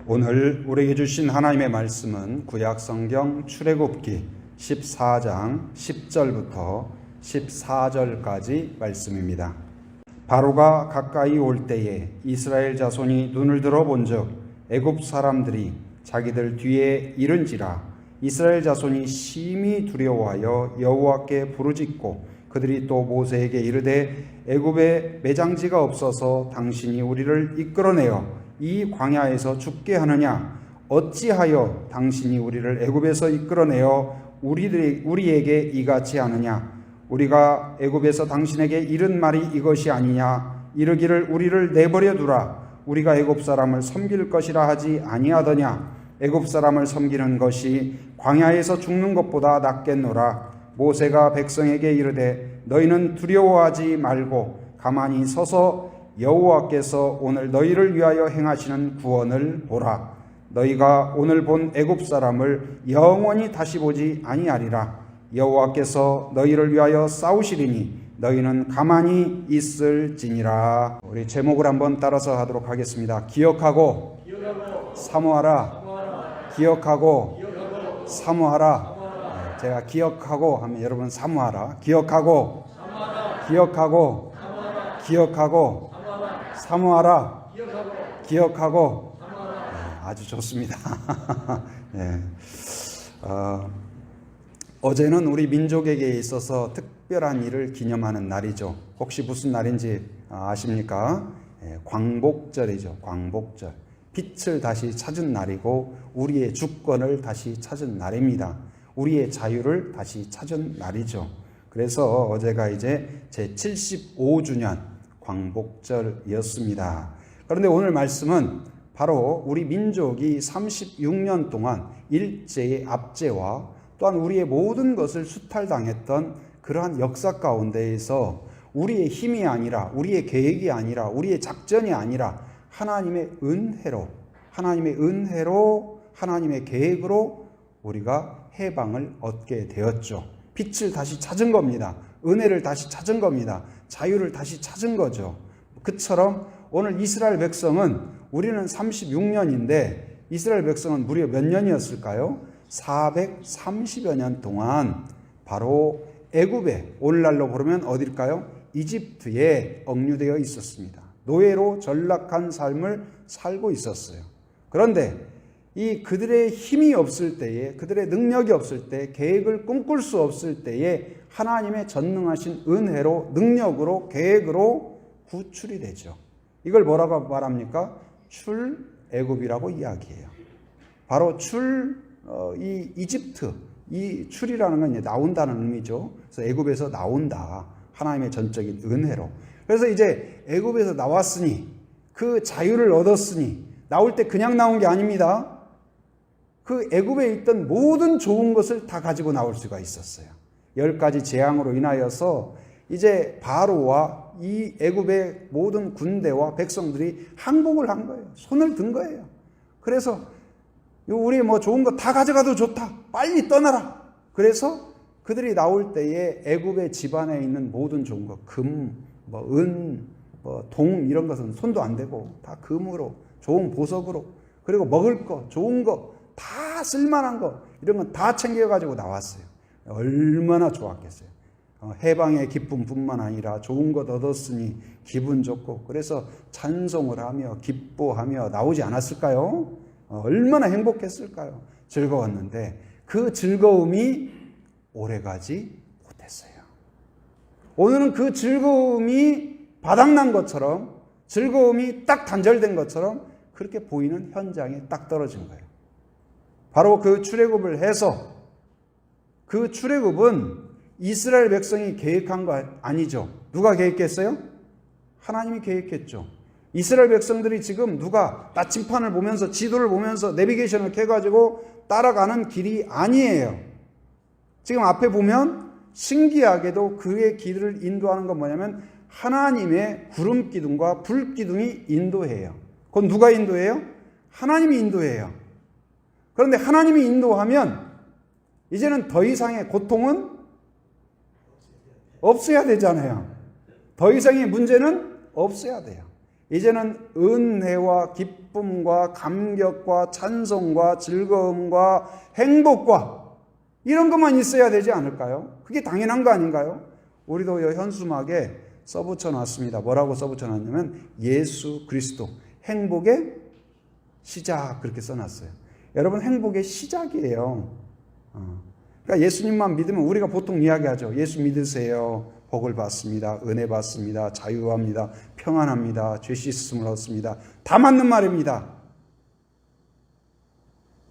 오늘 우리에게 주신 하나님의 말씀은 구약성경 출애굽기 14장 10절부터 14절까지 말씀입니다. 바로가 가까이 올 때에 이스라엘 자손이 눈을 들어 본즉 애굽 사람들이 자기들 뒤에 이른지라. 이스라엘 자손이 심히 두려워하여 여호와께 부르짖고 그들이 또 모세에게 이르되 애굽에 매장지가 없어서 당신이 우리를 이끌어내어 이 광야에서 죽게 하느냐? 어찌하여 당신이 우리를 애굽에서 이끌어내어 우리에게 이같이 하느냐? 우리가 애굽에서 당신에게 이른 말이 이것이 아니냐? 이르기를 우리를 내버려 두라. 우리가 애굽 사람을 섬길 것이라 하지 아니하더냐? 애굽 사람을 섬기는 것이 광야에서 죽는 것보다 낫겠노라. 모세가 백성에게 이르되 너희는 두려워하지 말고 가만히 서서 여호와께서 오늘 너희를 위하여 행하시는 구원을 보라. 너희가 오늘 본 애굽 사람을 영원히 다시 보지 아니하리라. 여호와께서 너희를 위하여 싸우시리니 너희는 가만히 있을지니라. 우리 제목을 한번 따라서 하도록 하겠습니다. 기억하고 사모하라. 기억하고 사모하라. 제가 기억하고 하면 여러분 사모하라. 기억하고 기억하고 사모하라. 기억하고. 아주 좋습니다. 네. 어제는 우리 민족에게 있어서 특별한 일을 기념하는 날이죠. 혹시 무슨 날인지 아십니까? 광복절이죠. 광복절. 빛을 다시 찾은 날이고 우리의 주권을 다시 찾은 날입니다. 우리의 자유를 다시 찾은 날이죠. 그래서 어제가 이제 제 75주년 광복절이었습니다. 그런데 오늘 말씀은 바로 우리 민족이 36년 동안 일제의 압제와 또한 우리의 모든 것을 수탈당했던 그러한 역사 가운데에서 우리의 힘이 아니라 우리의 계획이 아니라 우리의 작전이 아니라 하나님의 은혜로 하나님의 계획으로 우리가 해방을 얻게 되었죠. 빛을 다시 찾은 겁니다. 은혜를 다시 찾은 겁니다. 자유를 다시 찾은 거죠. 그처럼 오늘 이스라엘 백성은 우리는 36년인데 이스라엘 백성은 무려 몇 년이었을까요? 430여 년 동안 바로 애굽에 오늘날로 보면 어딜까요? 이집트에 억류되어 있었습니다. 노예로 전락한 삶을 살고 있었어요. 그런데 이 그들의 힘이 없을 때에, 그들의 능력이 없을 때, 계획을 꿈꿀 수 없을 때에 하나님의 전능하신 은혜로, 능력으로, 계획으로 구출이 되죠. 이걸 뭐라고 말합니까? 출애굽이라고 이야기해요. 바로 이 이집트, 이 출이라는 건 이제 나온다는 의미죠. 그래서 애굽에서 나온다. 하나님의 전적인 은혜로. 그래서 이제 애굽에서 나왔으니, 그 자유를 얻었으니, 나올 때 그냥 나온 게 아닙니다. 그 애굽에 있던 모든 좋은 것을 다 가지고 나올 수가 있었어요. 10가지 재앙으로 인하여서 이제 바로와 이 애굽의 모든 군대와 백성들이 항복을 한 거예요. 손을 든 거예요. 그래서 우리 뭐 좋은 거 다 가져가도 좋다. 빨리 떠나라. 그래서 그들이 나올 때에 애굽의 집안에 있는 모든 좋은 거, 금, 은, 동 이런 것은 손도 안 대고 다 금으로, 좋은 보석으로, 그리고 먹을 거, 좋은 거, 다 쓸만한 거 이런 건 다 챙겨가지고 나왔어요. 얼마나 좋았겠어요. 해방의 기쁨뿐만 아니라 좋은 것 얻었으니 기분 좋고 그래서 찬송을 하며 기뻐하며 나오지 않았을까요? 얼마나 행복했을까요? 즐거웠는데 그 즐거움이 오래가지 못했어요. 오늘은 그 즐거움이 바닥난 것처럼, 즐거움이 딱 단절된 것처럼 그렇게 보이는 현장에 딱 떨어진 거예요. 바로 그 출애굽을 해서, 그 출애굽은 이스라엘 백성이 계획한 거 아니죠. 누가 계획했어요? 하나님이 계획했죠. 이스라엘 백성들이 지금 누가 나침판을 보면서, 지도를 보면서 내비게이션을 켜가지고 따라가는 길이 아니에요. 지금 앞에 보면 신기하게도 그의 길을 인도하는 건 뭐냐면 하나님의 구름 기둥과 불 기둥이 인도해요. 그건 누가 인도해요? 하나님이 인도해요. 그런데 하나님이 인도하면 이제는 더 이상의 고통은 없어야 되잖아요. 더 이상의 문제는 없어야 돼요. 이제는 은혜와 기쁨과 감격과 찬송과 즐거움과 행복과 이런 것만 있어야 되지 않을까요? 그게 당연한 거 아닌가요? 우리도 이 현수막에 써붙여 놨습니다. 뭐라고 써붙여 놨냐면 예수 그리스도 행복의 시작 그렇게 써놨어요. 여러분 행복의 시작이에요. 그러니까 예수님만 믿으면 우리가 보통 이야기하죠. 예수 믿으세요. 복을 받습니다. 은혜 받습니다. 자유합니다. 평안합니다. 죄 씻음을 얻습니다. 다 맞는 말입니다.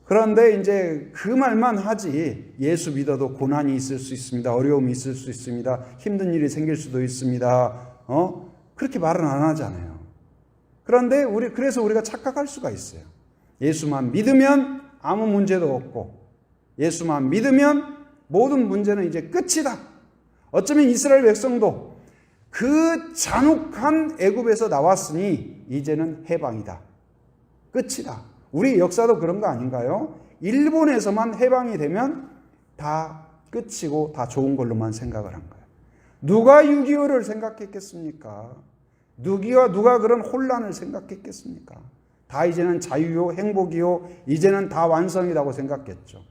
그런데 이제 그 말만 하지 예수 믿어도 고난이 있을 수 있습니다. 어려움이 있을 수 있습니다. 힘든 일이 생길 수도 있습니다. 그렇게 말은 안 하잖아요. 그런데 그래서 우리가 착각할 수가 있어요. 예수만 믿으면 아무 문제도 없고 예수만 믿으면 모든 문제는 이제 끝이다. 어쩌면 이스라엘 백성도 그 잔혹한 애굽에서 나왔으니 이제는 해방이다. 끝이다. 우리 역사도 그런 거 아닌가요? 일본에서만 해방이 되면 다 끝이고 다 좋은 걸로만 생각을 한 거예요. 누가 6.25를 생각했겠습니까? 누가 그런 혼란을 생각했겠습니까? 다 이제는 자유요, 행복이요, 이제는 다 완성이라고 생각했죠.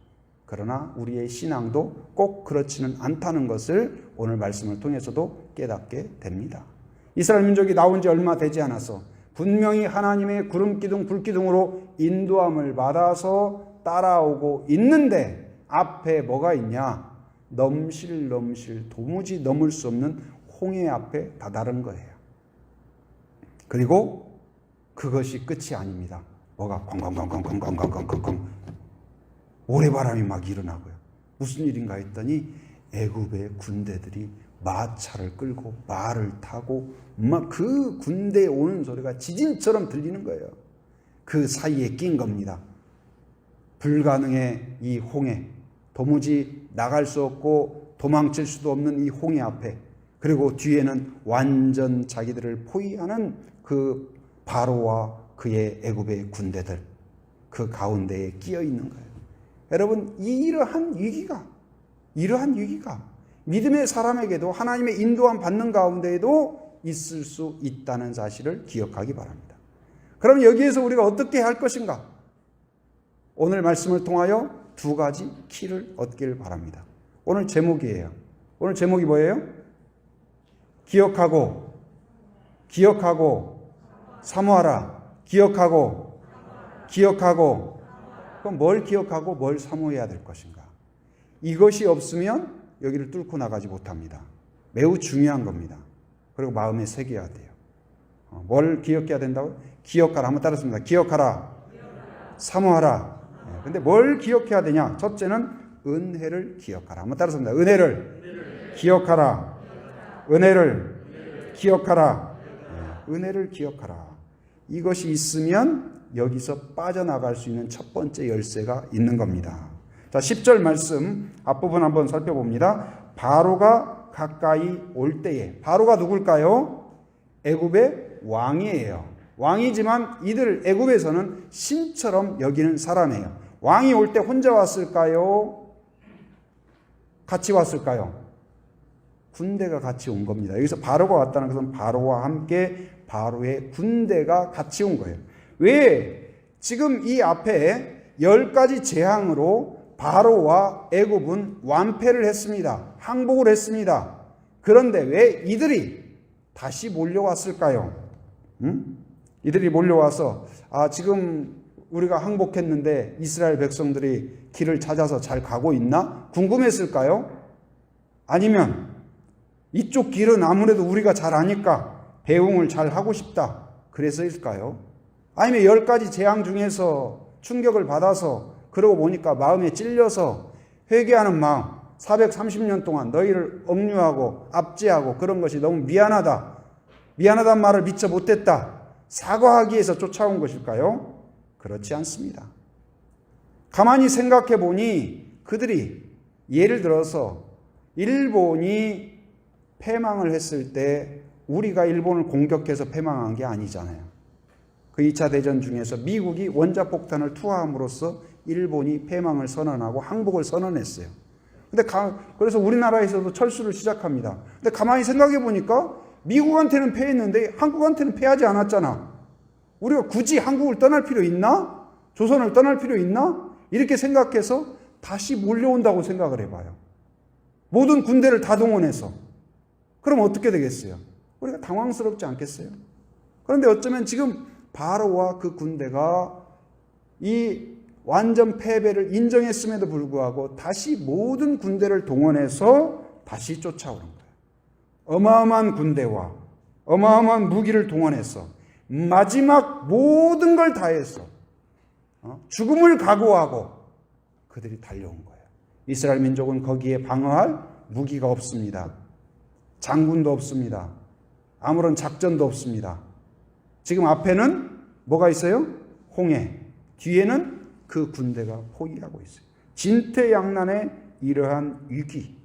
그러나 우리의 신앙도 꼭 그렇지는 않다는 것을 오늘 말씀을 통해서도 깨닫게 됩니다. 이스라엘 민족이 나온 지 얼마 되지 않아서 분명히 하나님의 구름기둥, 불기둥으로 인도함을 받아서 따라오고 있는데 앞에 뭐가 있냐? 넘실넘실 도무지 넘을 수 없는 홍해 앞에 다다른 거예요. 그리고 그것이 끝이 아닙니다. 뭐가 쾅쾅쾅쾅쾅쾅쾅쾅 모래바람이 막 일어나고요. 무슨 일인가 했더니 애굽의 군대들이 마차를 끌고 말을 타고 막 그 군대에 오는 소리가 지진처럼 들리는 거예요. 그 사이에 낀 겁니다. 불가능의 이 홍해, 도무지 나갈 수 없고 도망칠 수도 없는 이 홍해 앞에, 그리고 뒤에는 완전 자기들을 포위하는 그 바로와 그의 애굽의 군대들, 그 가운데에 끼어 있는 거예요. 여러분, 이러한 위기가 믿음의 사람에게도 하나님의 인도함 받는 가운데에도 있을 수 있다는 사실을 기억하기 바랍니다. 그럼 여기에서 우리가 어떻게 할 것인가? 오늘 말씀을 통하여 두 가지 키를 얻기를 바랍니다. 오늘 제목이에요. 오늘 제목이 뭐예요? 기억하고 사모하라. 기억하고 그럼 뭘 기억하고 뭘 사모해야 될 것인가? 이것이 없으면 여기를 뚫고 나가지 못합니다. 매우 중요한 겁니다. 그리고 마음에 새겨야 돼요. 뭘 기억해야 된다고요? 기억하라. 한번 따라했습니다. 기억하라. 사모하라. 근데 뭘 기억해야 되냐? 첫째는 은혜를 기억하라. 한번 따라했습니다. 은혜를 기억하라. 은혜를 기억하라. 은혜를 기억하라. 이것이 있으면 여기서 빠져나갈 수 있는 첫 번째 열쇠가 있는 겁니다. 자, 10절 말씀 앞부분 한번 살펴봅니다. 바로가 가까이 올 때에, 바로가 누굴까요? 애굽의 왕이에요. 왕이지만 이들 애굽에서는 신처럼 여기는 사람이에요. 왕이 올 때 혼자 왔을까요? 같이 왔을까요? 군대가 같이 온 겁니다. 여기서 바로가 왔다는 것은 바로와 함께 바로의 군대가 같이 온 거예요. 왜? 지금 이 앞에 10가지 재앙으로 바로와 애굽은 완패를 했습니다. 항복을 했습니다. 그런데 왜 이들이 다시 몰려왔을까요? 이들이 몰려와서 지금 우리가 항복했는데 이스라엘 백성들이 길을 찾아서 잘 가고 있나? 궁금했을까요? 아니면 이쪽 길은 아무래도 우리가 잘 아니까 배웅을 잘 하고 싶다. 그래서일까요? 아니면 10가지 재앙 중에서 충격을 받아서 그러고 보니까 마음에 찔려서 회개하는 마음, 430년 동안 너희를 억류하고 압제하고 그런 것이 너무 미안하다는 말을 미처 못했다, 사과하기 위해서 쫓아온 것일까요? 그렇지 않습니다. 가만히 생각해 보니 그들이 예를 들어서 일본이 패망을 했을 때 우리가 일본을 공격해서 패망한 게 아니잖아요. 그 2차 대전 중에서 미국이 원자폭탄을 투하함으로써 일본이 패망을 선언하고 항복을 선언했어요. 그래서 우리나라에서도 철수를 시작합니다. 근데 가만히 생각해 보니까 미국한테는 패했는데 한국한테는 패하지 않았잖아. 우리가 굳이 한국을 떠날 필요 있나? 조선을 떠날 필요 있나? 이렇게 생각해서 다시 몰려온다고 생각을 해봐요. 모든 군대를 다 동원해서. 그럼 어떻게 되겠어요? 우리가 당황스럽지 않겠어요? 그런데 어쩌면 지금 바로와 그 군대가 이 완전 패배를 인정했음에도 불구하고 다시 모든 군대를 동원해서 다시 쫓아오는 거예요. 어마어마한 군대와 어마어마한 무기를 동원해서 마지막 모든 걸 다해서 죽음을 각오하고 그들이 달려온 거예요. 이스라엘 민족은 거기에 방어할 무기가 없습니다. 장군도 없습니다. 아무런 작전도 없습니다. 지금 앞에는 뭐가 있어요? 홍해. 뒤에는 그 군대가 포위하고 있어요. 진퇴양난의 이러한 위기.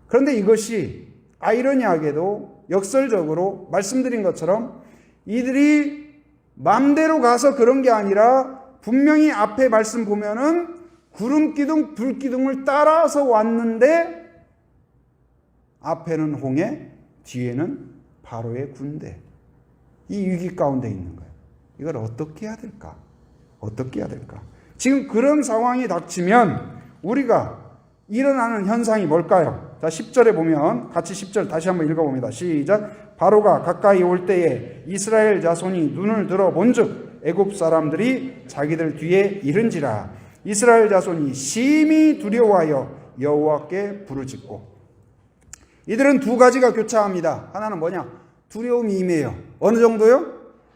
그런데 이것이 아이러니하게도 역설적으로 말씀드린 것처럼 이들이 맘대로 가서 그런 게 아니라 분명히 앞에 말씀 보면은 구름기둥, 불기둥을 따라서 왔는데 앞에는 홍해, 뒤에는 바로의 군대. 이 위기 가운데 있는 거예요. 이걸 어떻게 해야 될까? 어떻게 해야 될까? 지금 그런 상황이 닥치면 우리가 일어나는 현상이 뭘까요? 자, 10절에 보면 같이 10절 다시 한번 읽어봅니다. 시작. 바로가 가까이 올 때에 이스라엘 자손이 눈을 들어 본즉 애굽 사람들이 자기들 뒤에 이른지라. 이스라엘 자손이 심히 두려워하여 여호와께 부르짖고. 이들은 두 가지가 교차합니다. 하나는 뭐냐? 두려움이 임해요. 어느 정도요?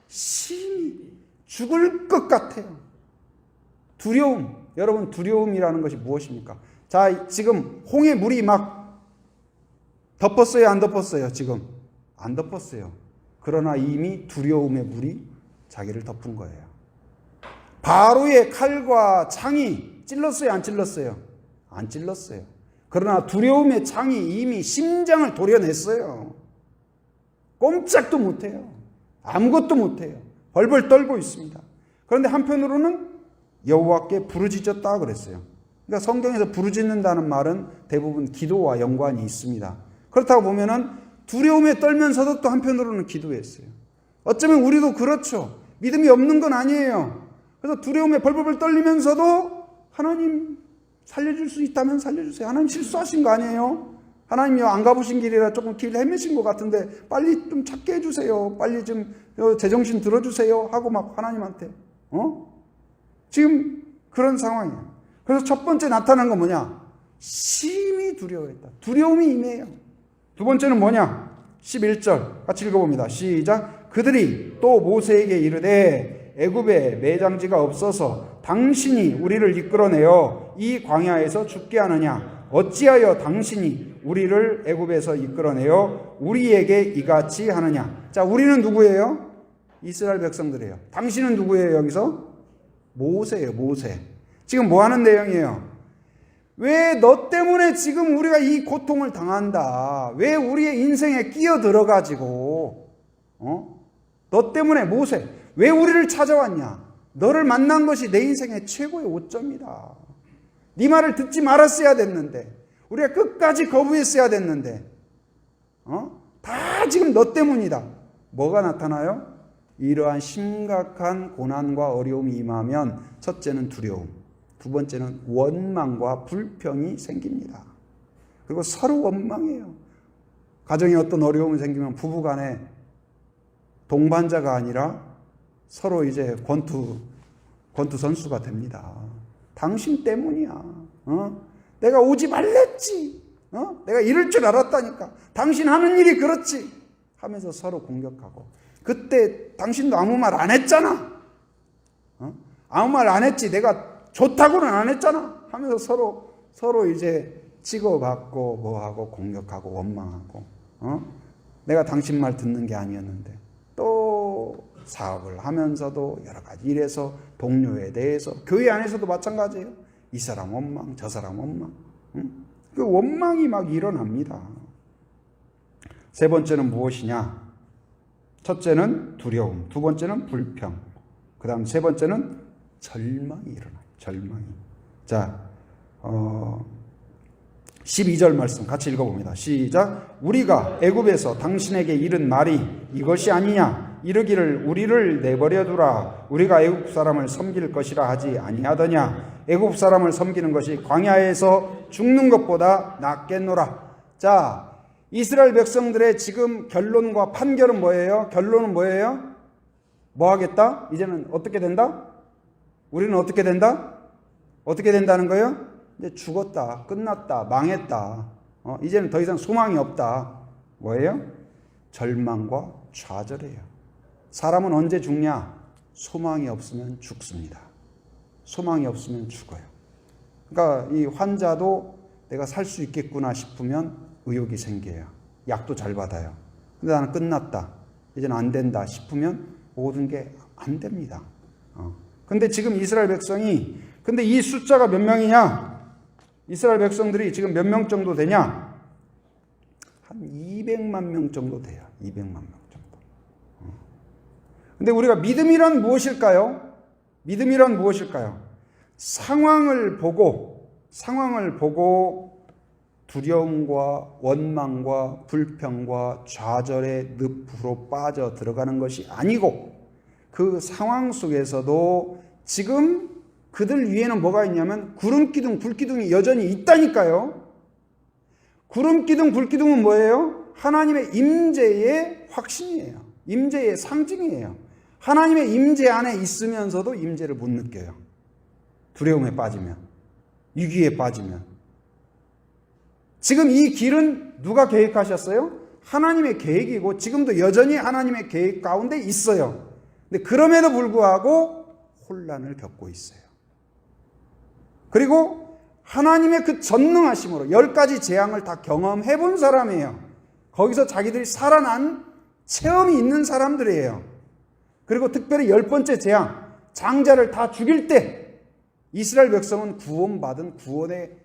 심히 죽을 것 같아요. 두려움. 여러분, 두려움이라는 것이 무엇입니까? 자, 지금 홍해 물이 막 덮었어요, 안 덮었어요? 지금 안 덮었어요. 그러나 이미 두려움의 물이 자기를 덮은 거예요. 바로의 칼과 창이 찔렀어요, 안 찔렀어요? 안 찔렀어요. 그러나 두려움의 창이 이미 심장을 도려냈어요. 꼼짝도 못해요. 아무것도 못해요. 벌벌 떨고 있습니다. 그런데 한편으로는 여호와께 부르짖었다 그랬어요. 그러니까 성경에서 부르짖는다는 말은 대부분 기도와 연관이 있습니다. 그렇다고 보면은 두려움에 떨면서도 또 한편으로는 기도했어요. 어쩌면 우리도 그렇죠. 믿음이 없는 건 아니에요. 그래서 두려움에 벌벌 떨리면서도 하나님 살려줄 수 있다면 살려주세요. 하나님 실수하신 거 아니에요? 하나님요, 안 가보신 길이라 조금 길 헤매신 것 같은데 빨리 좀 찾게 해주세요. 빨리 좀 제정신 들어주세요. 하고 막 하나님한테 지금 그런 상황이에요. 그래서 첫 번째 나타난 건 뭐냐? 심히 두려워했다. 두려움이 임해요. 두 번째는 뭐냐? 11절 같이 읽어봅니다. 시작. 그들이 또 모세에게 이르되 애굽에 매장지가 없어서 당신이 우리를 이끌어내어 이 광야에서 죽게 하느냐? 어찌하여 당신이 우리를 애굽에서 이끌어내어 우리에게 이같이 하느냐? 자, 우리는 누구예요? 이스라엘 백성들이에요. 당신은 누구예요? 여기서? 모세예요. 모세. 지금 뭐 하는 내용이에요? 왜 너 때문에 지금 우리가 이 고통을 당한다? 왜 우리의 인생에 끼어들어가지고 너 때문에 모세 왜 우리를 찾아왔냐? 너를 만난 것이 내 인생의 최고의 오점이다. 네 말을 듣지 말았어야 됐는데 우리가 끝까지 거부했어야 됐는데 다 지금 너 때문이다. 뭐가 나타나요? 이러한 심각한 고난과 어려움이 임하면 첫째는 두려움, 두 번째는 원망과 불평이 생깁니다. 그리고 서로 원망해요. 가정에 어떤 어려움이 생기면 부부간에 동반자가 아니라 서로 이제 권투 선수가 됩니다. 당신 때문이야. 내가 오지 말랬지. 내가 이럴 줄 알았다니까. 당신 하는 일이 그렇지. 하면서 서로 공격하고. 그때 당신도 아무 말 안 했잖아. 아무 말 안 했지. 내가 좋다고는 안 했잖아. 하면서 서로 이제 치고받고 뭐하고 공격하고 원망하고. 내가 당신 말 듣는 게 아니었는데. 또 사업을 하면서도 여러 가지 일에서 동료에 대해서 교회 안에서도 마찬가지예요. 이 사람 원망, 저 사람 원망. 그 원망이 막 일어납니다. 세 번째는 무엇이냐? 첫째는 두려움, 두 번째는 불평, 그 다음 세 번째는 절망이 일어나요. 절망이. 자, 12절 말씀 같이 읽어봅니다. 시작. 우리가 애굽에서 당신에게 이른 말이 이것이 아니냐. 이르기를 우리를 내버려 두라. 우리가 애굽 사람을 섬길 것이라 하지 아니하더냐. 애굽 사람을 섬기는 것이 광야에서 죽는 것보다 낫겠노라. 자, 이스라엘 백성들의 지금 결론과 판결은 뭐예요? 결론은 뭐예요? 뭐 하겠다? 이제는 어떻게 된다? 우리는 어떻게 된다? 어떻게 된다는 거예요? 이제 죽었다, 끝났다, 망했다. 이제는 더 이상 소망이 없다. 뭐예요? 절망과 좌절이에요. 사람은 언제 죽냐? 소망이 없으면 죽습니다. 소망이 없으면 죽어요. 그러니까 이 환자도 내가 살 수 있겠구나 싶으면 의욕이 생겨요. 약도 잘 받아요. 근데 나는 끝났다, 이제는 안 된다 싶으면 모든 게 안 됩니다. 근데 지금 이스라엘 백성이, 근데 이 숫자가 몇 명이냐? 이스라엘 백성들이 지금 몇 명 정도 되냐? 한 200만 명 정도 돼요. 200만 명 정도. 근데 우리가 믿음이란 무엇일까요? 믿음이란 무엇일까요? 상황을 보고 두려움과 원망과 불평과 좌절의 늪으로 빠져 들어가는 것이 아니고, 그 상황 속에서도 지금 그들 위에는 뭐가 있냐면 구름기둥, 불기둥이 여전히 있다니까요. 구름기둥, 불기둥은 뭐예요? 하나님의 임재의 확신이에요. 임재의 상징이에요. 하나님의 임재 안에 있으면서도 임재를 못 느껴요. 두려움에 빠지면, 위기에 빠지면. 지금 이 길은 누가 계획하셨어요? 하나님의 계획이고 지금도 여전히 하나님의 계획 가운데 있어요. 근데 그럼에도 불구하고 혼란을 겪고 있어요. 그리고 하나님의 그 전능하심으로 10가지 재앙을 다 경험해 본 사람이에요. 거기서 자기들이 살아난 체험이 있는 사람들이에요. 그리고 특별히 10번째 재앙, 장자를 다 죽일 때 이스라엘 백성은 구원받은 구원의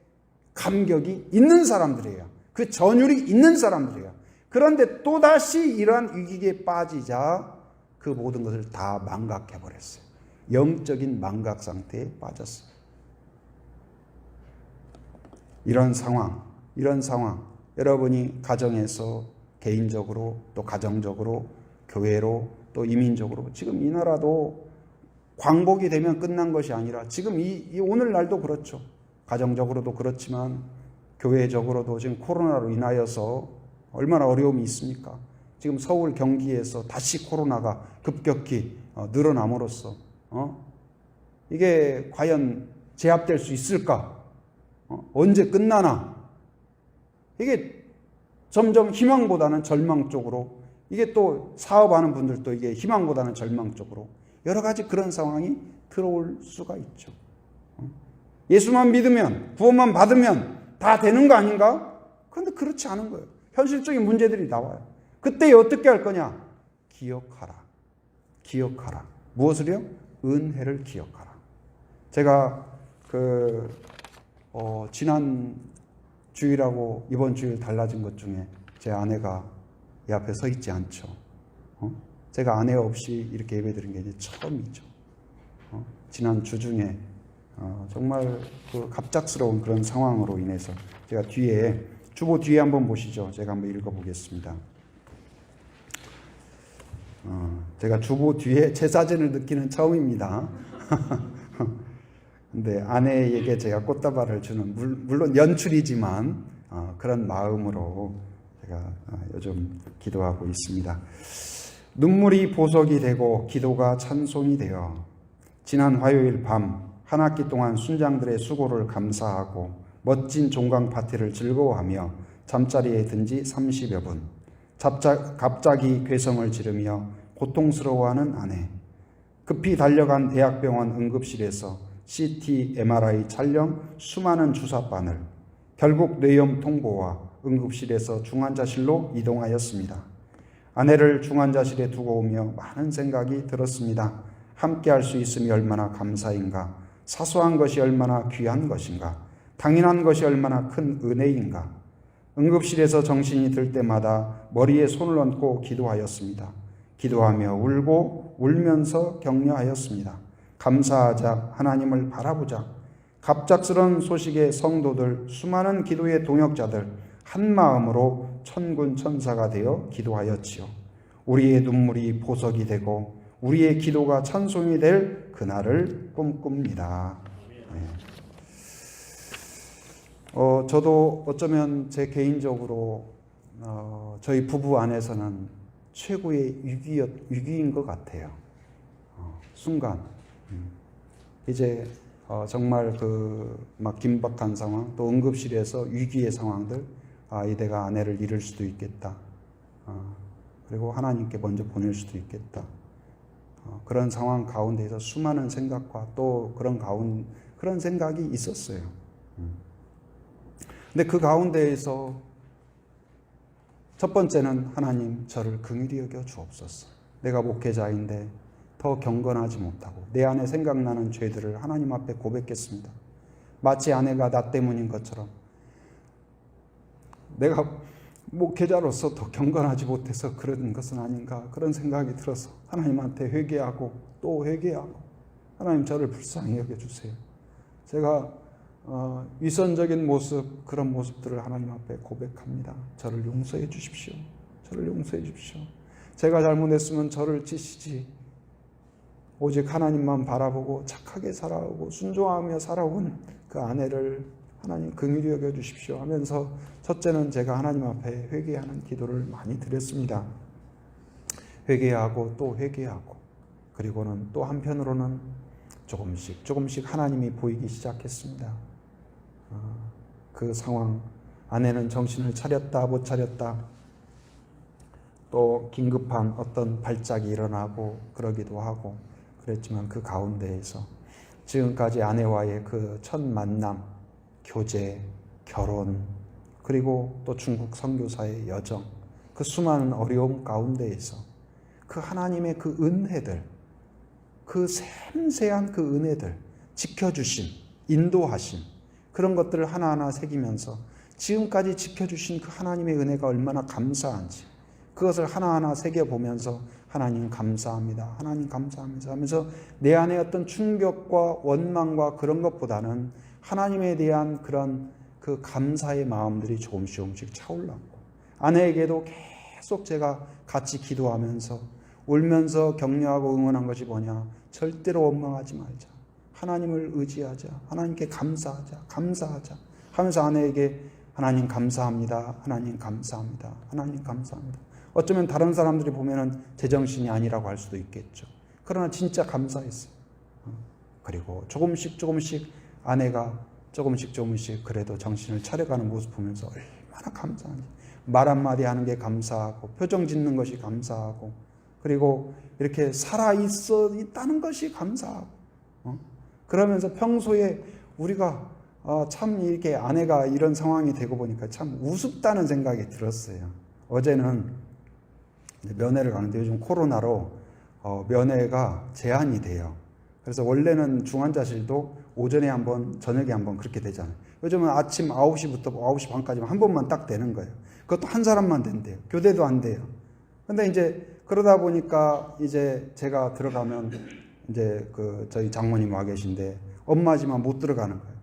감격이 있는 사람들이에요. 그 전율이 있는 사람들이에요. 그런데 또다시 이러한 위기에 빠지자 그 모든 것을 다 망각해버렸어요. 영적인 망각 상태에 빠졌어요. 이런 상황, 여러분이 가정에서, 개인적으로, 또 가정적으로, 교회로, 또 이민적으로, 지금 이 나라도 광복이 되면 끝난 것이 아니라 지금 이 오늘날도 그렇죠. 가정적으로도 그렇지만 교회적으로도 지금 코로나로 인하여서 얼마나 어려움이 있습니까? 지금 서울, 경기에서 다시 코로나가 급격히 늘어남으로써 이게 과연 제압될 수 있을까? 언제 끝나나? 이게 점점 희망보다는 절망 쪽으로, 이게 또 사업하는 분들도 이게 희망보다는 절망 쪽으로 여러 가지 그런 상황이 들어올 수가 있죠. 예수만 믿으면, 구원만 받으면 다 되는 거 아닌가? 그런데 그렇지 않은 거예요. 현실적인 문제들이 나와요. 그때 어떻게 할 거냐? 기억하라. 무엇을요? 은혜를 기억하라. 제가 지난 주일하고 이번 주일 달라진 것 중에 제 아내가 이 앞에 서 있지 않죠. 제가 아내 없이 이렇게 예배드린 게 이제 처음이죠. 지난 주 중에 정말 그 갑작스러운 그런 상황으로 인해서 제가 뒤에, 주보 뒤에 한번 보시죠. 제가 한번 읽어보겠습니다. 제가 주보 뒤에 제 사진을 넣기는 처음입니다. 근데 아내에게 제가 꽃다발을 주는, 물론 연출이지만 그런 마음으로 제가 요즘 기도하고 있습니다. 눈물이 보석이 되고 기도가 찬송이 되어 지난 화요일 밤 한 학기 동안 순장들의 수고를 감사하고 멋진 종강 파티를 즐거워하며 잠자리에 든 지 30여 분. 갑자기 괴성을 지르며 고통스러워하는 아내. 급히 달려간 대학병원 응급실에서 CT, MRI 촬영, 수많은 주사바늘. 결국 뇌염 통보와 응급실에서 중환자실로 이동하였습니다. 아내를 중환자실에 두고 오며 많은 생각이 들었습니다. 함께 할 수 있음이 얼마나 감사인가. 사소한 것이 얼마나 귀한 것인가. 당연한 것이 얼마나 큰 은혜인가. 응급실에서 정신이 들 때마다 머리에 손을 얹고 기도하였습니다. 기도하며 울고 울면서 격려하였습니다. 감사하자, 하나님을 바라보자. 갑작스런 소식에 성도들, 수많은 기도의 동역자들 한 마음으로 천군 천사가 되어 기도하였지요. 우리의 눈물이 보석이 되고 우리의 기도가 찬송이 될 그날을 꿈꿉니다. 네. 저도 어쩌면 제 개인적으로 저희 부부 안에서는 최고의 위기인 것 같아요. 순간 이제 정말 막 긴박한 상황, 또 응급실에서 위기의 상황들, 내가 아내를 잃을 수도 있겠다. 그리고 하나님께 먼저 보낼 수도 있겠다. 그런 상황 가운데에서 수많은 생각과 또 그런 생각이 있었어요. 근데 그 가운데에서 첫 번째는 하나님 저를 긍휼히 여겨 주옵소서. 내가 목회자인데 더 경건하지 못하고 내 안에 생각나는 죄들을 하나님 앞에 고백했습니다. 마치 아내가 나 때문인 것처럼 내가 목회자로서 더 경건하지 못해서 그런 것은 아닌가 그런 생각이 들어서 하나님한테 회개하고 또 회개하고 하나님 저를 불쌍히 여겨주세요. 제가 위선적인 모습 그런 모습들을 하나님 앞에 고백합니다. 저를 용서해 주십시오. 저를 용서해 주십시오. 제가 잘못했으면 저를 치시지 오직 하나님만 바라보고 착하게 살아오고 순종하며 살아온 그 아내를 하나님 긍휼히 여겨 주십시오 하면서 첫째는 제가 하나님 앞에 회개하는 기도를 많이 드렸습니다. 회개하고 또 회개하고 그리고는 또 한편으로는 조금씩 하나님이 보이기 시작했습니다. 그 상황 아내는 정신을 차렸다 못 차렸다 또 긴급한 어떤 발작이 일어나고 그러기도 하고 그랬지만 그 가운데에서 지금까지 아내와의 그 첫 만남, 교제, 결혼 그리고 또 중국 선교사의 여정 그 수많은 어려움 가운데에서 그 하나님의 그 은혜들 그 샘세한 그 은혜들 지켜주심, 인도하심 그런 것들을 하나하나 새기면서 지금까지 지켜주신 그 하나님의 은혜가 얼마나 감사한지 그것을 하나하나 새겨보면서 하나님 감사합니다. 하나님 감사합니다 하면서 내 안에 어떤 충격과 원망과 그런 것보다는 하나님에 대한 그런 그 감사의 마음들이 조금씩 차올랐고 아내에게도 계속 제가 같이 기도하면서 울면서 격려하고 응원한 것이 뭐냐 절대로 원망하지 말자. 하나님을 의지하자. 하나님께 감사하자. 하면서 아내에게 하나님 감사합니다. 하나님 감사합니다. 하나님 감사합니다. 어쩌면 다른 사람들이 보면은 제정신이 아니라고 할 수도 있겠죠. 그러나 진짜 감사했어요. 그리고 조금씩 아내가 조금씩 그래도 정신을 차려가는 모습 보면서 얼마나 감사한지. 말 한마디 하는 게 감사하고 표정 짓는 것이 감사하고 그리고 이렇게 살아있다는 것이 감사하고 그러면서 평소에 우리가 참 이렇게 아내가 이런 상황이 되고 보니까 참 우습다는 생각이 들었어요. 어제는 면회를 가는데 요즘 코로나로 면회가 제한이 돼요. 그래서 원래는 중환자실도 오전에 한 번, 저녁에 한 번 그렇게 되잖아요. 요즘은 아침 9시부터 9시 반까지만 한 번만 딱 되는 거예요. 그것도 한 사람만 된대요. 교대도 안 돼요. 근데 이제 그러다 보니까 이제 제가 들어가면 이제 저희 장모님 와 계신데 엄마지만 못 들어가는 거예요.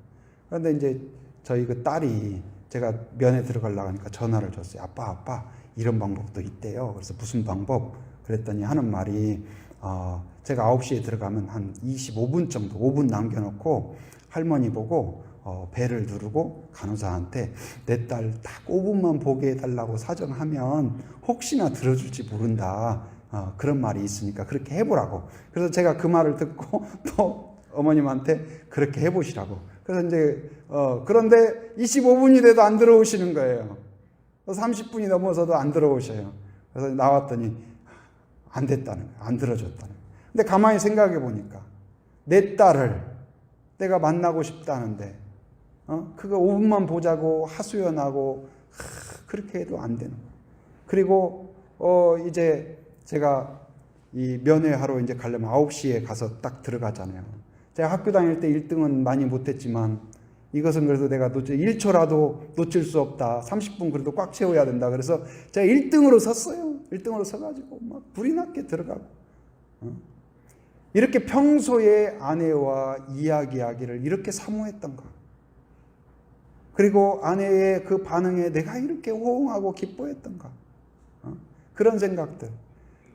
그런데 이제 저희 그 딸이 제가 면회 들어가려고 하니까 전화를 줬어요. 아빠 이런 방법도 있대요. 그래서 무슨 방법? 그랬더니 하는 말이 제가 9시에 들어가면 한 25분 정도 5분 남겨놓고 할머니 보고 배를 누르고 간호사한테 내 딸 딱 5분만 보게 해달라고 사정하면 혹시나 들어줄지 모른다. 그런 말이 있으니까 그렇게 해보라고. 그래서 제가 그 말을 듣고 또 어머님한테 그렇게 해보시라고. 그래서 이제 그런데 25분이 돼도 안 들어오시는 거예요. 30분이 넘어서도 안 들어오셔요. 그래서 나왔더니 안 됐다는 거예요. 안 들어줬다는 거예요. 근데 가만히 생각해 보니까 내 딸을 내가 만나고 싶다는데 그거 5분만 보자고 하소연하고 그렇게 해도 안 되는 거예요. 그리고 이제 제가 이 면회하러 이제 가려면 9시에 가서 딱 들어가잖아요. 제가 학교 다닐 때 1등은 많이 못했지만 이것은 그래도 내가 1초라도 놓칠 수 없다. 30분 그래도 꽉 채워야 된다. 그래서 제가 1등으로 섰어요. 1등으로 서가지고 막 불이 났게 들어가고. 이렇게 평소에 아내와 이야기하기를 이렇게 사모했던가? 그리고 아내의 그 반응에 내가 이렇게 호응하고 기뻐했던가? 그런 생각들.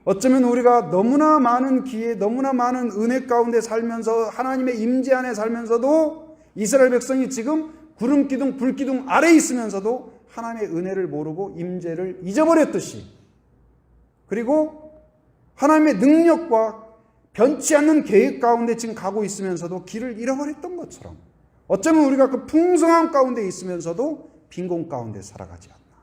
어쩌면 우리가 너무나 많은 기회, 너무나 많은 은혜 가운데 살면서 하나님의 임재 안에 살면서도 이스라엘 백성이 지금 구름 기둥, 불 기둥 아래에 있으면서도 하나님의 은혜를 모르고 임재를 잊어버렸듯이, 그리고 하나님의 능력과 변치 않는 계획 가운데 지금 가고 있으면서도 길을 잃어버렸던 것처럼 어쩌면 우리가 그 풍성함 가운데 있으면서도 빈곤 가운데 살아가지 않나.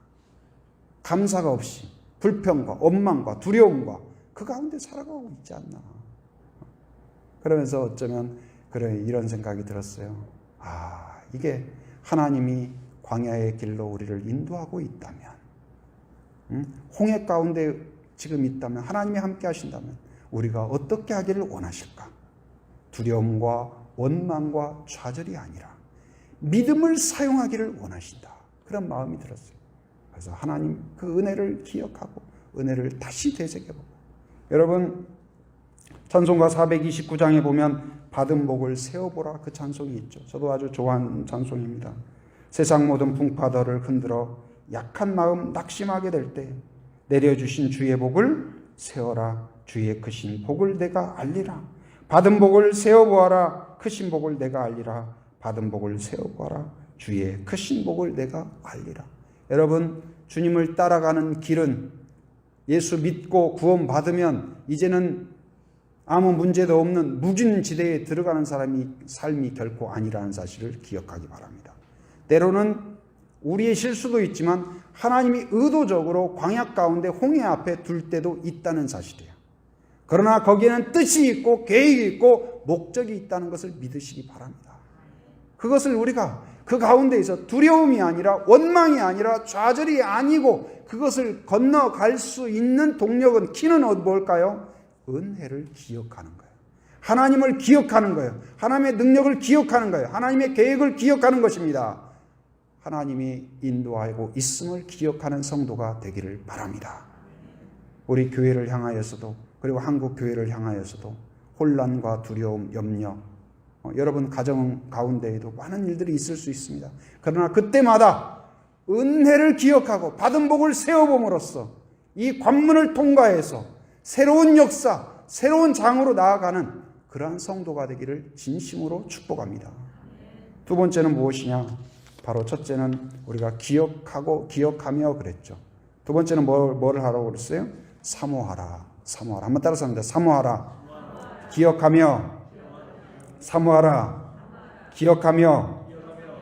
감사가 없이 불평과 원망과 두려움과 그 가운데 살아가고 있지 않나. 그러면서 어쩌면 이런 생각이 들었어요. 이게 하나님이 광야의 길로 우리를 인도하고 있다면, 홍해 가운데 지금 있다면, 하나님이 함께 하신다면 우리가 어떻게 하기를 원하실까? 두려움과 원망과 좌절이 아니라 믿음을 사용하기를 원하신다. 그런 마음이 들었어요. 그래서 하나님 그 은혜를 기억하고 은혜를 다시 되새겨보고. 여러분, 찬송가 429장에 보면 받은 복을 세어보라, 그 찬송이 있죠. 저도 아주 좋아하는 찬송입니다. 세상 모든 풍파들을 흔들어 약한 마음 낙심하게 될 때 내려주신 주의 복을 세어라. 주의 크신 복을 내가 알리라. 받은 복을 세어보아라. 크신 복을 내가 알리라. 받은 복을 세어보아라. 주의 크신 복을 내가 알리라. 여러분, 주님을 따라가는 길은 예수 믿고 구원받으면 이제는 아무 문제도 없는 무균지대에 들어가는 삶이 결코 아니라는 사실을 기억하기 바랍니다. 때로는 우리의 실수도 있지만 하나님이 의도적으로 광야 가운데 홍해 앞에 둘 때도 있다는 사실이에요. 그러나 거기에는 뜻이 있고 계획이 있고 목적이 있다는 것을 믿으시기 바랍니다. 그것을 우리가 그 가운데에서 두려움이 아니라 원망이 아니라 좌절이 아니고 그것을 건너갈 수 있는 동력은, 키는 뭘까요? 은혜를 기억하는 거예요. 하나님을 기억하는 거예요. 하나님의 능력을 기억하는 거예요. 하나님의 계획을 기억하는 것입니다. 하나님이 인도하고 있음을 기억하는 성도가 되기를 바랍니다. 우리 교회를 향하여서도, 그리고 한국 교회를 향하여서도 혼란과 두려움, 염려, 여러분 가정 가운데에도 많은 일들이 있을 수 있습니다. 그러나 그때마다 은혜를 기억하고 받은 복을 세워봄으로써 이 관문을 통과해서 새로운 역사, 새로운 장으로 나아가는 그러한 성도가 되기를 진심으로 축복합니다. 두 번째는 무엇이냐? 바로 첫째는 우리가 기억하며 그랬죠. 두 번째는 뭐를 하라고 그랬어요? 사모하라. 사모하라. 한번 따라서 합니다. 사모하라. 기억하며. 사모하라. 기억하며.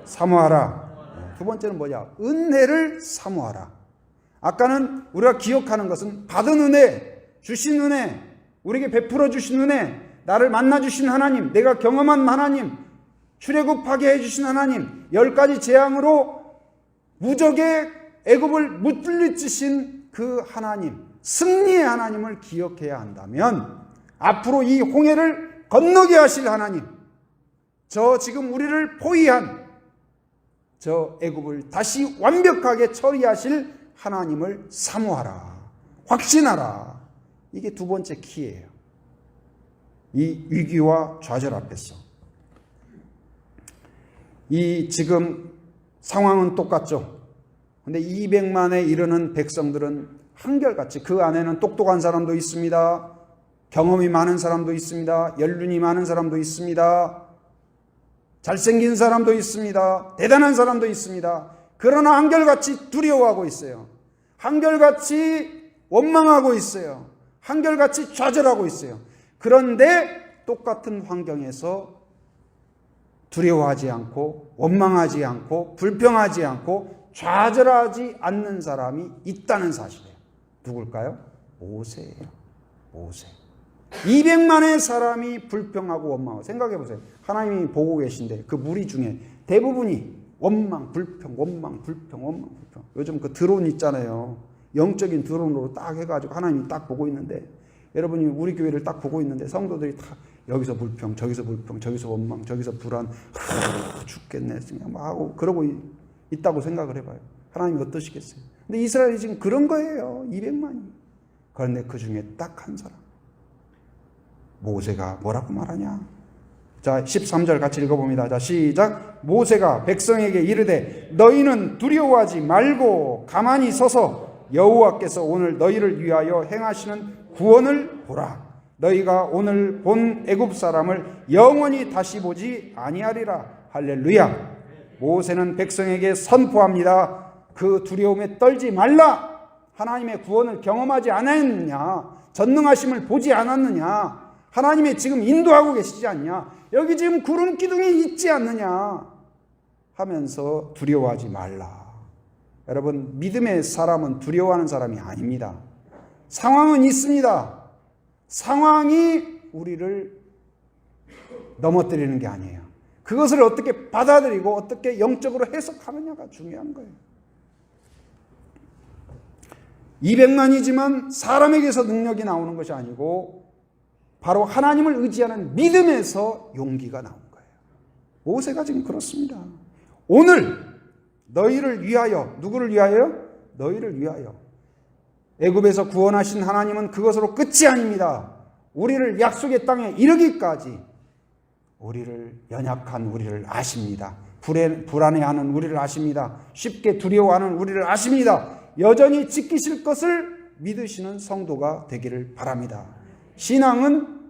사모하라. 두 번째는 뭐냐? 은혜를 사모하라. 아까는 우리가 기억하는 것은 받은 은혜, 주신 은혜, 우리에게 베풀어 주신 은혜, 나를 만나 주신 하나님, 내가 경험한 하나님, 출애굽하게 해주신 하나님, 10가지 재앙으로 무적의 애굽을 무찔러주신 그 하나님, 승리의 하나님을 기억해야 한다면 앞으로 이 홍해를 건너게 하실 하나님, 저 지금 우리를 포위한 저 애굽을 다시 완벽하게 처리하실 하나님을 사모하라, 확신하라. 이게 두 번째 키예요. 이 위기와 좌절 앞에서. 이 지금 상황은 똑같죠. 근데 200만에 이르는 백성들은 한결같이, 그 안에는 똑똑한 사람도 있습니다. 경험이 많은 사람도 있습니다. 연륜이 많은 사람도 있습니다. 잘생긴 사람도 있습니다. 대단한 사람도 있습니다. 그러나 한결같이 두려워하고 있어요. 한결같이 원망하고 있어요. 한결같이 좌절하고 있어요. 그런데 똑같은 환경에서 두려워하지 않고 원망하지 않고 불평하지 않고 좌절하지 않는 사람이 있다는 사실이에요. 누굴까요? 모세예요. 모세. 200만의 사람이 불평하고 원망하고. 생각해 보세요. 하나님이 보고 계신데 그 무리 중에 대부분이 원망, 불평, 원망, 불평, 원망, 불평. 요즘 그 드론 있잖아요. 영적인 드론으로 딱 해가지고 하나님이 딱 보고 있는데, 여러분이 우리 교회를 딱 보고 있는데 성도들이 다 여기서 불평, 저기서 불평, 저기서 원망, 저기서 불안, 죽겠네, 그냥 막 하고 그러고 있다고 생각을 해봐요. 하나님이 어떠시겠어요? 근데 이스라엘이 지금 그런 거예요. 200만이. 그런데 그 중에 딱 한 사람, 모세가 뭐라고 말하냐? 자, 13절 같이 읽어봅니다. 자, 시작. 모세가 백성에게 이르되 너희는 두려워하지 말고 가만히 서서 여호와께서 오늘 너희를 위하여 행하시는 구원을 보라. 너희가 오늘 본 애굽 사람을 영원히 다시 보지 아니하리라. 할렐루야. 모세는 백성에게 선포합니다. 그 두려움에 떨지 말라. 하나님의 구원을 경험하지 않았느냐? 전능하심을 보지 않았느냐? 하나님의 지금 인도하고 계시지 않냐? 여기 지금 구름 기둥이 있지 않느냐? 하면서 두려워하지 말라. 여러분, 믿음의 사람은 두려워하는 사람이 아닙니다. 상황은 있습니다. 상황이 우리를 넘어뜨리는 게 아니에요. 그것을 어떻게 받아들이고 어떻게 영적으로 해석하느냐가 중요한 거예요. 200만이지만 사람에게서 능력이 나오는 것이 아니고 바로 하나님을 의지하는 믿음에서 용기가 나온 거예요. 모세가 지금 그렇습니다. 오늘 너희를 위하여, 누구를 위하여? 너희를 위하여. 애굽에서 구원하신 하나님은 그것으로 끝이 아닙니다. 우리를 약속의 땅에 이르기까지 우리를, 연약한 우리를 아십니다. 불안해하는 우리를 아십니다. 쉽게 두려워하는 우리를 아십니다. 여전히 지키실 것을 믿으시는 성도가 되기를 바랍니다. 신앙은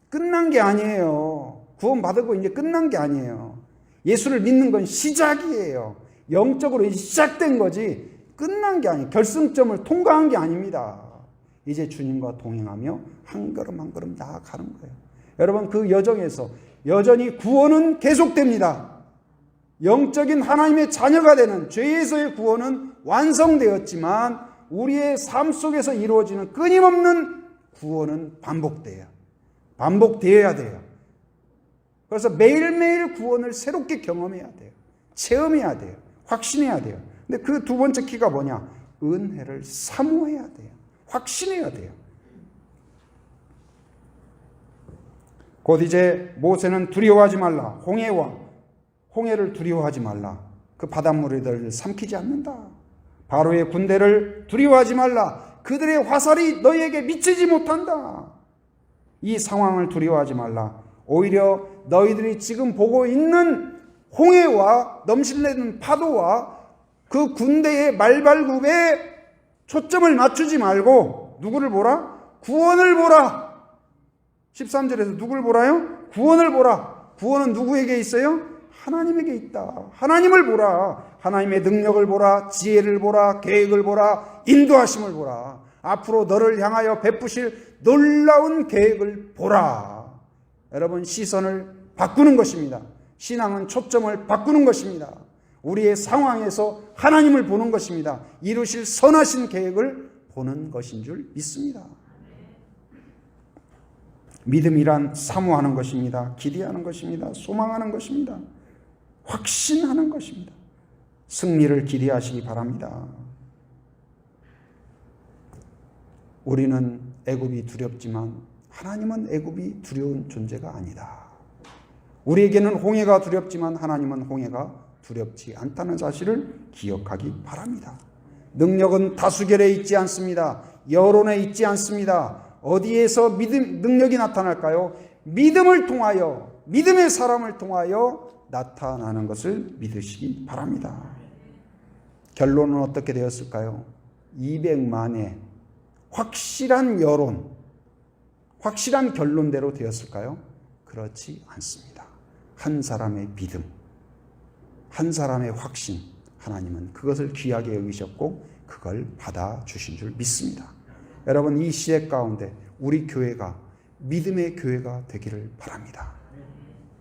끝난 게 아니에요. 구원받고 이제 끝난 게 아니에요. 예수를 믿는 건 시작이에요. 영적으로 이제 시작된 거지 끝난 게 아니에요. 결승점을 통과한 게 아닙니다. 이제 주님과 동행하며 한 걸음 한 걸음 나아가는 거예요. 여러분, 그 여정에서 여전히 구원은 계속됩니다. 영적인 하나님의 자녀가 되는 죄에서의 구원은 완성되었지만 우리의 삶 속에서 이루어지는 끊임없는 구원은 반복되어야 돼요. 그래서 매일매일 구원을 새롭게 경험해야 돼요. 체험해야 돼요. 확신해야 돼요. 근데 그 두 번째 키가 뭐냐? 은혜를 사모해야 돼요. 확신해야 돼요. 곧 이제 모세는 두려워하지 말라. 홍해를 두려워하지 말라. 그 바닷물을 삼키지 않는다. 바로의 군대를 두려워하지 말라. 그들의 화살이 너희에게 미치지 못한다. 이 상황을 두려워하지 말라. 오히려 너희들이 지금 보고 있는 홍해와 넘실내는 파도와 그 군대의 말발굽에 초점을 맞추지 말고 누구를 보라? 구원을 보라. 13절에서 누구를 보라요? 구원을 보라. 구원은 누구에게 있어요? 하나님에게 있다. 하나님을 보라. 하나님의 능력을 보라. 지혜를 보라. 계획을 보라. 인도하심을 보라. 앞으로 너를 향하여 베푸실 놀라운 계획을 보라. 여러분, 시선을 바꾸는 것입니다. 신앙은 초점을 바꾸는 것입니다. 우리의 상황에서 하나님을 보는 것입니다. 이루실 선하신 계획을 보는 것인 줄 믿습니다. 믿음이란 사모하는 것입니다. 기대하는 것입니다. 소망하는 것입니다. 확신하는 것입니다. 승리를 기대하시기 바랍니다. 우리는 애굽이 두렵지만 하나님은 애굽이 두려운 존재가 아니다. 우리에게는 홍해가 두렵지만 하나님은 홍해가 두렵지 않다는 사실을 기억하기 바랍니다. 능력은 다수결에 있지 않습니다. 여론에 있지 않습니다. 어디에서 능력이 나타날까요? 믿음을 통하여, 믿음의 사람을 통하여 나타나는 것을 믿으시기 바랍니다. 결론은 어떻게 되었을까요? 200만의 확실한 여론, 확실한 결론대로 되었을까요? 그렇지 않습니다. 한 사람의 믿음, 한 사람의 확신, 하나님은 그것을 귀하게 여기셨고 그걸 받아주신 줄 믿습니다. 여러분, 이 시대 가운데 우리 교회가 믿음의 교회가 되기를 바랍니다.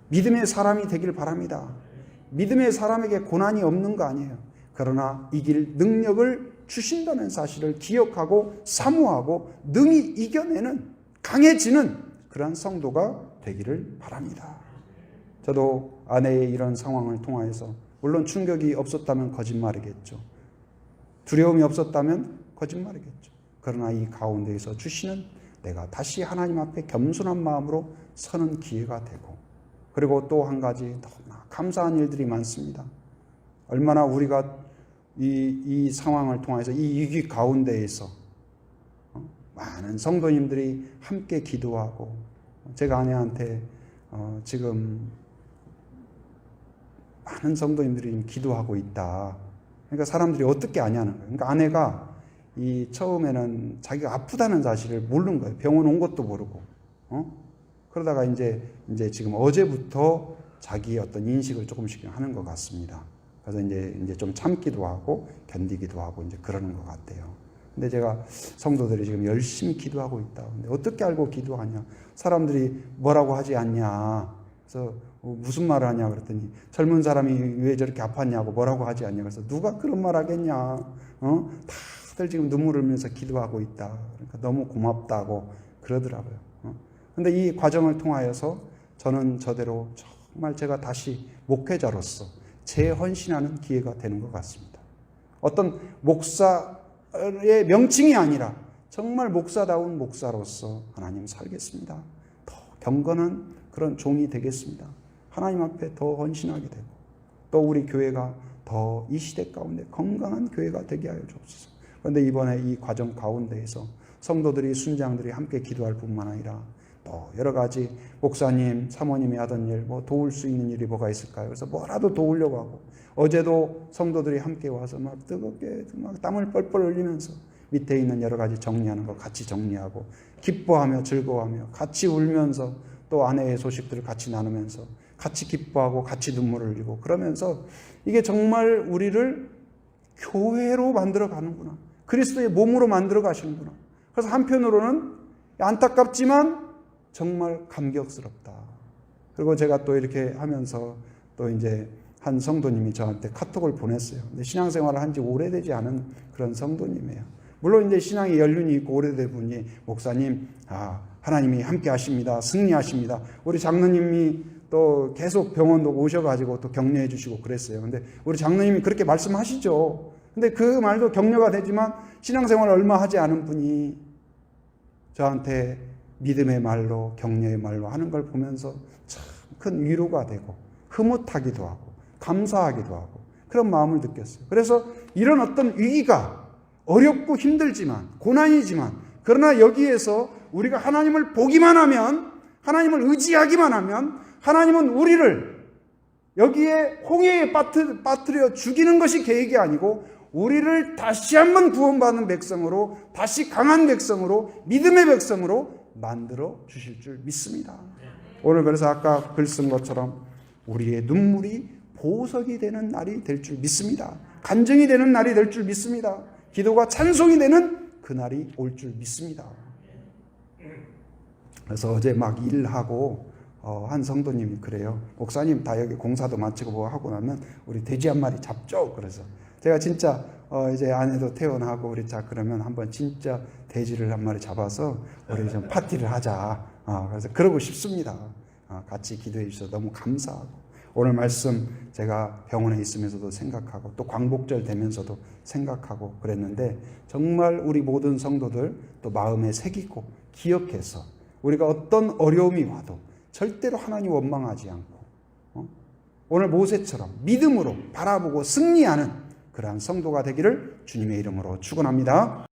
믿음의 사람이 되기를 바랍니다. 믿음의 사람에게 고난이 없는 거 아니에요. 그러나 이길 능력을 주신다는 사실을 기억하고 사모하고 능히 이겨내는, 강해지는 그러한 성도가 되기를 바랍니다. 저도 아내의 이런 상황을 통하여서, 물론 충격이 없었다면 거짓말이겠죠. 두려움이 없었다면 거짓말이겠죠. 그러나 이 가운데에서 주시는 내가 다시 하나님 앞에 겸손한 마음으로 서는 기회가 되고, 그리고 또 한 가지 너무나 감사한 일들이 많습니다. 얼마나 우리가 이 상황을 통해서 이 위기 가운데에서 많은 성도님들이 함께 기도하고 제가 아내한테 지금 많은 성도님들이 기도하고 있다. 그러니까 사람들이 어떻게 아냐는 거예요. 그러니까 아내가 처음에는 자기가 아프다는 사실을 모르는 거예요. 병원 온 것도 모르고. 그러다가 이제 지금 어제부터 자기의 어떤 인식을 조금씩 하는 것 같습니다. 그래서 이제 좀 참기도 하고 견디기도 하고 이제 그러는 것 같아요. 근데 제가 성도들이 지금 열심히 기도하고 있다. 근데 어떻게 알고 기도하냐? 사람들이 뭐라고 하지 않냐? 그래서 무슨 말을 하냐 그랬더니 젊은 사람이 왜 저렇게 아팠냐고 뭐라고 하지 않냐. 그래서 누가 그런 말 하겠냐? 다들 지금 눈물 흘리면서 기도하고 있다. 그러니까 너무 고맙다고 그러더라고요. 근데 이 과정을 통하여서 저는 저대로 정말 제가 다시 목회자로서 재헌신하는 기회가 되는 것 같습니다. 어떤 목사의 명칭이 아니라 정말 목사다운 목사로서 하나님 살겠습니다. 더 경건한 그런 종이 되겠습니다. 하나님 앞에 더 헌신하게 되고 또 우리 교회가 더 이 시대 가운데 건강한 교회가 되게 하여 주옵소서. 그런데 이번에 이 과정 가운데에서 성도들이 순장들이 함께 기도할 뿐만 아니라 또 여러 가지 목사님, 사모님이 하던 일, 도울 수 있는 일이 뭐가 있을까요? 그래서 뭐라도 도우려고 하고 어제도 성도들이 함께 와서 막 뜨겁게 막 땀을 뻘뻘 흘리면서 밑에 있는 여러 가지 정리하는 거 같이 정리하고 기뻐하며 즐거워하며 같이 울면서 또 아내의 소식들을 같이 나누면서 같이 기뻐하고 같이 눈물을 흘리고 그러면서 이게 정말 우리를 교회로 만들어 가는구나. 그리스도의 몸으로 만들어 가시는구나. 그래서 한편으로는 안타깝지만 정말 감격스럽다. 그리고 제가 또 이렇게 하면서 또 이제 한 성도님이 저한테 카톡을 보냈어요. 근데 신앙생활을 한 지 오래되지 않은 그런 성도님이에요. 물론 이제 신앙에 연륜이 있고 오래된 분이 목사님, 하나님이 함께 하십니다. 승리하십니다. 우리 장로님이 또 계속 병원도 오셔가지고 또 격려해 주시고 그랬어요. 근데 우리 장로님이 그렇게 말씀하시죠. 근데 그 말도 격려가 되지만 신앙생활을 얼마 하지 않은 분이 저한테 믿음의 말로 격려의 말로 하는 걸 보면서 참 큰 위로가 되고 흐뭇하기도 하고 감사하기도 하고 그런 마음을 느꼈어요. 그래서 이런 어떤 위기가 어렵고 힘들지만 고난이지만 그러나 여기에서 우리가 하나님을 보기만 하면 하나님을 의지하기만 하면 하나님은 우리를 여기에 홍해에 빠뜨려 죽이는 것이 계획이 아니고 우리를 다시 한번 구원받는 백성으로 다시 강한 백성으로 믿음의 백성으로 만들어 주실 줄 믿습니다. 오늘 그래서 아까 글 쓴 것처럼 우리의 눈물이 보석이 되는 날이 될 줄 믿습니다. 간증이 되는 날이 될 줄 믿습니다. 기도가 찬송이 되는 그날이 올 줄 믿습니다. 그래서 어제 막 일하고 한 성도님이 그래요. 목사님 다 여기 공사도 마치고 뭐 하고 나면 우리 돼지 한 마리 잡죠. 그래서 제가 진짜 이제 아내도 퇴원하고 우리 그러면 한번 진짜 돼지를 한 마리 잡아서 우리 좀 파티를 하자. 그래서 그러고 싶습니다. 같이 기도해 주셔서 너무 감사하고 오늘 말씀 제가 병원에 있으면서도 생각하고 또 광복절 되면서도 생각하고 그랬는데 정말 우리 모든 성도들 또 마음에 새기고 기억해서 우리가 어떤 어려움이 와도 절대로 하나님 원망하지 않고 오늘 모세처럼 믿음으로 바라보고 승리하는 그러한 성도가 되기를 주님의 이름으로 축원합니다.